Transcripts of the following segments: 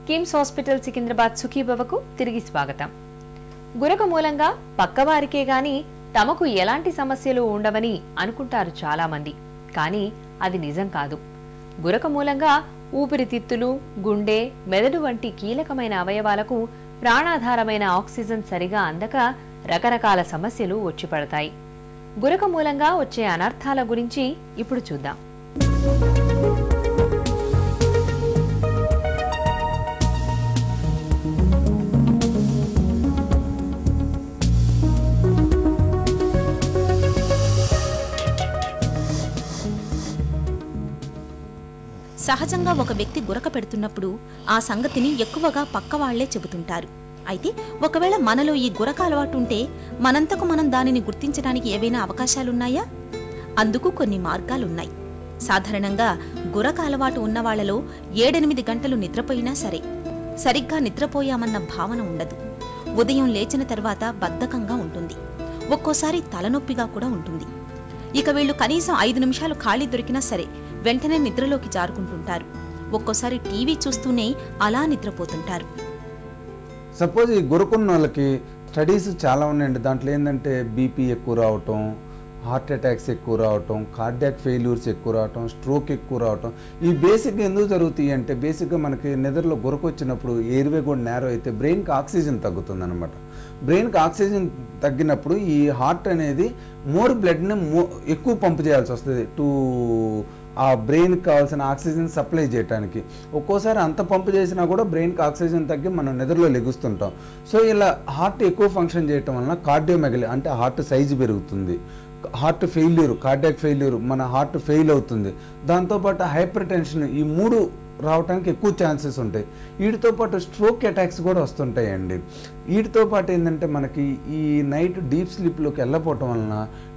KIMS hospital Secunderabad సుఖీభవకు తిరిగి స్వాగతం. గురక మూలంగా పక్కవారికే గాని తమకు ఎలాంటి సమస్యలు ఉండవని అనుకుంటారు చాలా మంది. కానీ అది నిజం కాదు. గురక మూలంగా ఊపిరితిత్తులు, గుండె, మెదడు వంటి కీలకమైన అవయవాలకు ప్రాణాధారమైన ఆక్సిజన్ సరిగా అందక రకరకాల సమస్యలు వచ్చి పడతాయి. గురక మూలంగా వచ్చే అనర్థాల గురించి ఇప్పుడు చూద్దాం. సహజంగా ఒక వ్యక్తి గురక పెడుతున్నప్పుడు ఆ సంగతిని ఎక్కువగా పక్కవాళ్లే చెబుతుంటారు. అయితే ఒకవేళ మనలో ఈ గురక అలవాటు ఉంటే మనంతకు మనం దానిని గుర్తించడానికి ఏవైనా అవకాశాలున్నాయా? అందుకు కొన్ని మార్గాలున్నాయి. సాధారణంగా గురక అలవాటు ఉన్నవాళ్లలో 7-8 గంటలు నిద్రపోయినా సరే సరిగ్గా నిద్రపోయామన్న భావన ఉండదు. ఉదయం లేచిన తర్వాత బద్ధకంగా ఉంటుంది. ఒక్కోసారి తలనొప్పిగా కూడా ఉంటుంది. ఇక వీళ్లు కనీసం 5 నిమిషాలు ఖాళీ దొరికినా సరే వెంటనే నిద్రలోకి జారుకుంటుంటారు. ఒక్కోసారి టీవీ చూస్తూనే అలా నిద్రపోతుంటారు. సపోజ్ ఈ గురకున్న వాళ్ళకి స్టడీస్ చాలా ఉన్నాయండి. దాంట్లో ఏంటంటే బీపీ ఎక్కువ రావటం, హార్ట్ అటాక్స్ ఎక్కువ రావటం, కార్డియాక్ ఫెయిల్యూర్స్ ఎక్కువ రావటం, స్ట్రోక్ ఎక్కువ రావటం. ఈ బేసిక్గా ఎందుకు జరుగుతాయి అంటే బేసిక్గా మనకి నిద్రలో గురక వచ్చినప్పుడు ఎయిర్వే కూడా నేరో అయితే బ్రెయిన్కి ఆక్సిజన్ తగ్గుతుంది అనమాట. బ్రెయిన్కి ఆక్సిజన్ తగ్గినప్పుడు ఈ హార్ట్ అనేది మోర్ బ్లడ్ని ఎక్కువ పంపు చేయాల్సి వస్తుంది ఆ బ్రెయిన్కి కావాల్సిన ఆక్సిజన్ సప్లై చేయడానికి. ఒక్కోసారి అంత పంపు చేసినా కూడా బ్రెయిన్కి ఆక్సిజన్ తగ్గి మనం నిద్రలో లెగుస్తుంటాం. సో ఇలా హార్ట్ ఎక్కువ ఫంక్షన్ చేయటం వలన కార్డియోమెగలీ అంటే హార్ట్ సైజు పెరుగుతుంది, హార్ట్ ఫెయిల్యూర్, కార్డియాక్ ఫెయిల్యూర్, మన హార్ట్ ఫెయిల్ అవుతుంది. దాంతోపాటు హైపర్ టెన్షన్, ఈ 3 రావడానికి ఎక్కువ ఛాన్సెస్ ఉంటాయి. వీటితో పాటు స్ట్రోక్ అటాక్స్ కూడా వస్తుంటాయండి. వీటితో పాటు ఏంటంటే మనకి ఈ నైట్ డీప్ స్లీప్లోకి వెళ్ళపోవటం వలన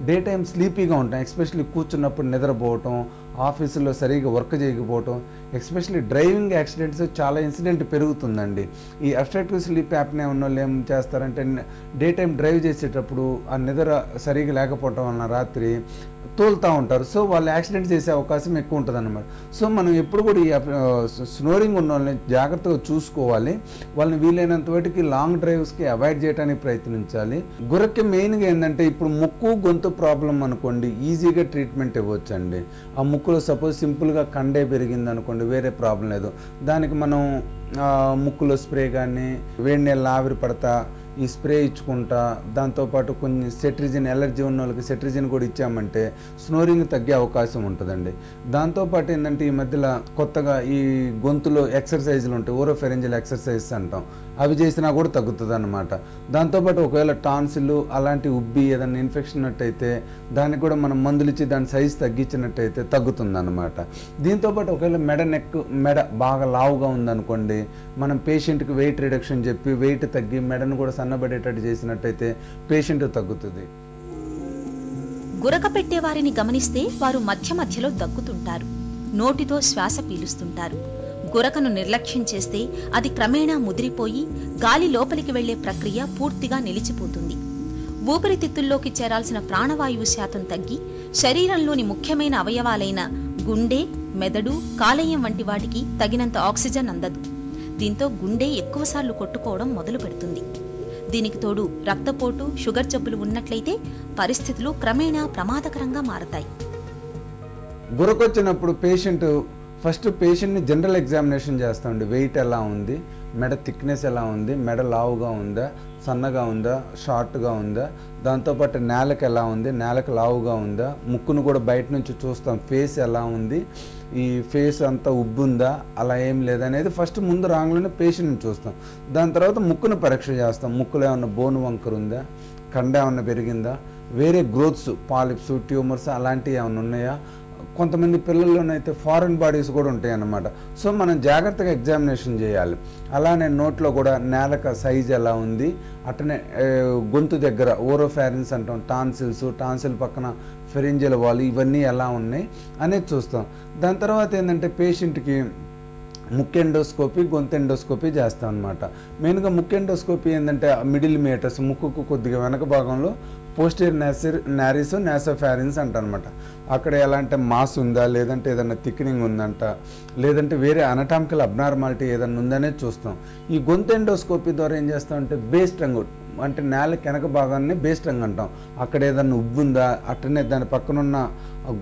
డే టైం స్లీపీగా ఉంటాం. ఎస్పెషల్లీ కూర్చున్నప్పుడు నిద్రపోవటం, ఆఫీసులో సరిగా వర్క్ చేయకపోవటం, ఎస్పెషల్లీ డ్రైవింగ్ యాక్సిడెంట్స్ చాలా ఇన్సిడెంట్ పెరుగుతుందండి. ఈ అబ్స్ట్రక్టివ్ స్లీప్ యాప్నే ఉన్న వాళ్ళు ఏం చేస్తారంటే డే టైం డ్రైవ్ చేసేటప్పుడు ఆ నిద్ర సరిగా లేకపోవటం వలన రాత్రి తోలుతూ ఉంటారు. సో వాళ్ళు యాక్సిడెంట్ చేసే అవకాశం ఎక్కువ ఉంటుంది అన్నమాట. సో మనం ఎప్పుడు కూడా ఈ స్నోరింగ్ ఉన్న వాళ్ళని జాగ్రత్తగా చూసుకోవాలి. వాళ్ళని వీలైనంత వాటికి లాంగ్ డ్రైవ్స్కి అవాయిడ్ చేయడానికి ప్రయత్నించాలి. గురక్కి మెయిన్గా ఏంటంటే ఇప్పుడు ముక్కు గొంతు ప్రాబ్లం అనుకోండి ఈజీగా ట్రీట్మెంట్ ఇవ్వచ్చండి. ఆ ముక్కులో సపోజ్ సింపుల్గా కండే పెరిగింది అనుకోండి, వేరే ప్రాబ్లం లేదు. దానికి మనం ముక్కులో స్ప్రే కానీ వేడి నీళ్ళు ఆవిరి పడతా ఈ స్ప్రే ఇచ్చుకుంటా, దాంతోపాటు కొన్ని సెట్రిజిన్, ఎలర్జీ ఉన్న వాళ్ళకి సెట్రిజిన్ కూడా ఇచ్చామంటే స్నోరింగ్ తగ్గే అవకాశం ఉంటుందండి. దాంతోపాటు ఏంటంటే ఈ మధ్యలో కొత్తగా ఈ గొంతులో ఎక్సర్సైజులు ఉంటాయి, ఓరోఫెరెంజియల్ ఎక్సర్సైజ్ అంటాం, అవి చేసినా కూడా తగ్గుతుంది అన్నమాట. దాంతోపాటు ఒకవేళ టాన్సిల్ అలాంటి ఉబ్బి ఏదైనా ఇన్ఫెక్షన్ ఉన్నట్టయితే దానికి కూడా మనం మందులు ఇచ్చి దాని సైజు తగ్గించినట్టయితే తగ్గుతుంది అన్నమాట. దీంతోపాటు ఒకవేళ మెడ బాగా లావుగా ఉందనుకోండి, మనం పేషెంట్కి వెయిట్ రిడక్షన్ చెప్పి వెయిట్ తగ్గి మెడను కూడా సన్నబడేటట్టు చేసినట్టయితే పేషెంట్ తగ్గుతుంది. గురక పెట్టేవారిని గమనిస్తే వారు మధ్య మధ్యలో దగ్గుతుంటారు, నోటితో శ్వాస పీలుస్తుంటారు. గురకను నిర్లక్ష్యం చేస్తే అది క్రమేణా ముదిరిపోయి గాలి లోపలికి వెళ్లే ప్రక్రియ పూర్తిగా నిలిచిపోతుంది. ఊపిరితిత్తుల్లోకి చేరాల్సిన ప్రాణవాయువు శాతం తగ్గి శరీరంలోని ముఖ్యమైన అవయవాలైన గుండె, మెదడు, కాలేయం వంటి వాటికి తగినంత ఆక్సిజన్ అందదు. దీంతో గుండె ఎక్కువసార్లు కొట్టుకోవడం మొదలు పెడుతుంది. దీనికి తోడు రక్తపోటు, షుగర్ జబ్బులు ఉన్నట్లయితే పరిస్థితులు క్రమేణా ప్రమాదకరంగా మారతాయి. గురకొచ్చినప్పుడు ఫస్ట్ పేషెంట్ని జనరల్ ఎగ్జామినేషన్ చేస్తామండి. వెయిట్ ఎలా ఉంది, మెడ థిక్నెస్ ఎలా ఉంది, మెడ లావుగా ఉందా, సన్నగా ఉందా, షార్ట్గా ఉందా, దాంతోపాటు నేలకు ఎలా ఉంది, నేలకు లావుగా ఉందా, ముక్కును కూడా బయట నుంచి చూస్తాం, ఫేస్ ఎలా ఉంది, ఈ ఫేస్ అంతా ఉబ్బుందా, అలా ఏం లేదనేది ఫస్ట్ ముందు రాంగ్లోనే పేషెంట్ని చూస్తాం. దాని తర్వాత ముక్కును పరీక్ష చేస్తాం. ముక్కులో ఏమన్నా బోన్ వంకర్ ఉందా, కండ ఏమన్నా పెరిగిందా, వేరే గ్రోత్స్, పాలిప్స్, ట్యూమర్స్ అలాంటివి ఏమైనా ఉన్నాయా, కొంతమంది పిల్లల్లోనైతే ఫారిన్ బాడీస్ కూడా ఉంటాయి అన్నమాట. సో మనం జాగ్రత్తగా ఎగ్జామినేషన్ చేయాలి. అలానే నోట్లో కూడా నేలక సైజ్ ఎలా ఉంది, అట్లనే గొంతు దగ్గర ఓరోఫారెన్స్ అంటాం, టాన్సిల్ పక్కన ఫెరింజియల్ వాల్, ఇవన్నీ ఎలా ఉన్నాయి అనేది చూస్తాం. దాని తర్వాత ఏంటంటే పేషెంట్కి ముక్కు ఎండోస్కోపీ, గొంతు ఎండోస్కోపీ చేస్తాం అనమాట. మెయిన్గా ముక్కు ఎండోస్కోపీ ఏంటంటే మిడిల్ మీటర్స్, ముక్కుకు కొద్దిగా వెనక భాగంలో పోస్టీరియర్ నారిస్ నాసోఫారింగ్స్ అంటారనమాట. అక్కడ ఎలా అంటే మాస్ ఉందా, లేదంటే ఏదైనా థిక్నింగ్ ఉందంట, లేదంటే వేరే అనటామికల్ అబ్నార్మాలిటీ ఏదైనా ఉందనేది చూస్తాం. ఈ గొంతు ఎండోస్కోపీ ద్వారా ఏం చేస్తామంటే బేస్ టంగ్, అంటే నేల వెనక భాగాన్ని బేస్ టంగ్ అంటాం. అక్కడ ఏదన్నా ఉబ్బు ఉందా, అట్టనే దాని పక్కనున్న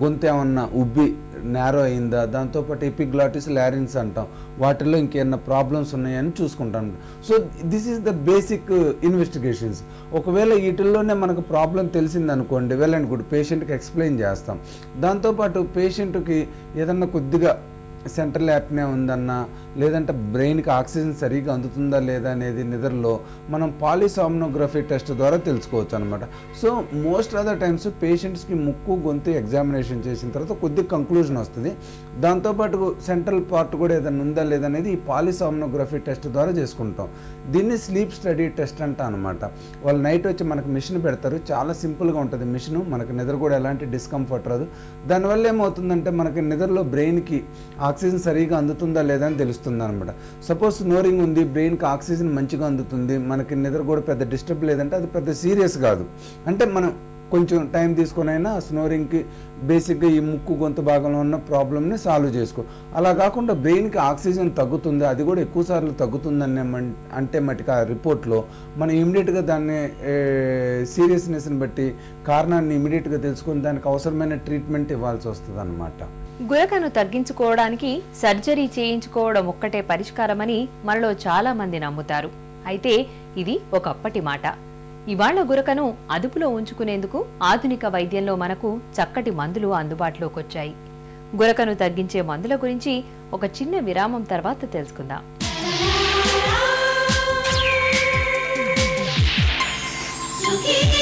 గొంతు ఏమన్నా ఉబ్బి నేరో అయిందా, దాంతోపాటు ఎపిగ్లాటిస్ లారిన్స్ అంటాం, వాటిల్లో ఇంకేమన్నా ప్రాబ్లమ్స్ ఉన్నాయని చూసుకుంటాం. So this is the basic investigations. ఒకవేళ వీటిల్లోనే మనకు ప్రాబ్లం తెలిసిందనుకోండి, వెల్ అండ్ గుడ్, పేషెంట్కి ఎక్స్ప్లెయిన్ చేస్తాం. దాంతోపాటు పేషెంట్కి ఏదన్నా కొద్దిగా సెంట్రల్ యాప్నే ఉందన్నా, లేదంటే బ్రెయిన్కి ఆక్సిజన్ సరిగ్గా అందుతుందా లేదా అనేది నిద్రలో మనం పాలిసామ్నోగ్రఫీ టెస్ట్ ద్వారా తెలుసుకోవచ్చు అనమాట. So most of the times పేషెంట్స్కి ముక్కు గొంతు ఎగ్జామినేషన్ చేసిన తర్వాత కొద్దిగా కంక్లూజన్ వస్తుంది. దాంతోపాటు సెంట్రల్ పార్ట్ కూడా ఏదైనా ఉందా లేదనేది ఈ పాలిసామ్నోగ్రఫీ టెస్ట్ ద్వారా చేసుకుంటాం. దీన్ని స్లీప్ స్టడీ టెస్ట్ అంట అనమాట. వాళ్ళు నైట్ వచ్చి మనకు మిషన్ పెడతారు, చాలా సింపుల్గా ఉంటుంది మిషన్, మనకు నిద్ర కూడా ఎలాంటి డిస్కంఫర్ట్ రాదు. దానివల్ల ఏమవుతుందంటే మనకి నిద్రలో బ్రెయిన్కి ఆక్సిజన్ సరిగా అందుతుందా లేదా అని తెలుస్తుంది అనమాట. సపోజ్ స్నోరింగ్ ఉంది, బ్రెయిన్కి ఆక్సిజన్ మంచిగా అందుతుంది, మనకి నిద్ర కూడా పెద్ద డిస్టర్బ్ లేదంటే అది పెద్ద సీరియస్ కాదు. అంటే మనం కొంచెం టైం తీసుకొని అయినా స్నోరింగ్కి బేసిక్గా ఈ ముక్కు గొంతు భాగంలో ఉన్న ప్రాబ్లమ్ని సాల్వ్ చేసుకో. అలా కాకుండా బ్రెయిన్కి ఆక్సిజన్ తగ్గుతుంది, అది కూడా ఎక్కువ సార్లు తగ్గుతుందనే అంటే మటుకు ఆ రిపోర్ట్లో మనం ఇమీడియట్గా దాన్ని సీరియస్నెస్ని బట్టి కారణాన్ని ఇమీడియట్గా తెలుసుకొని దానికి అవసరమైన ట్రీట్మెంట్ ఇవ్వాల్సి వస్తుంది అన్నమాట. గురకను తగ్గించుకోవడానికి సర్జరీ చేయించుకోవడం ఒక్కటే పరిష్కారమని మనలో చాలా మంది నమ్ముతారు. అయితే ఇది ఒకప్పటి మాట. ఇవాళ్ల గురకను అదుపులో ఉంచుకునేందుకు ఆధునిక వైద్యంలో మనకు చక్కటి మందులు అందుబాటులోకి వచ్చాయి. గురకను తగ్గించే మందుల గురించి ఒక చిన్న విరామం తర్వాత తెలుసుకుందాం. సుఖీ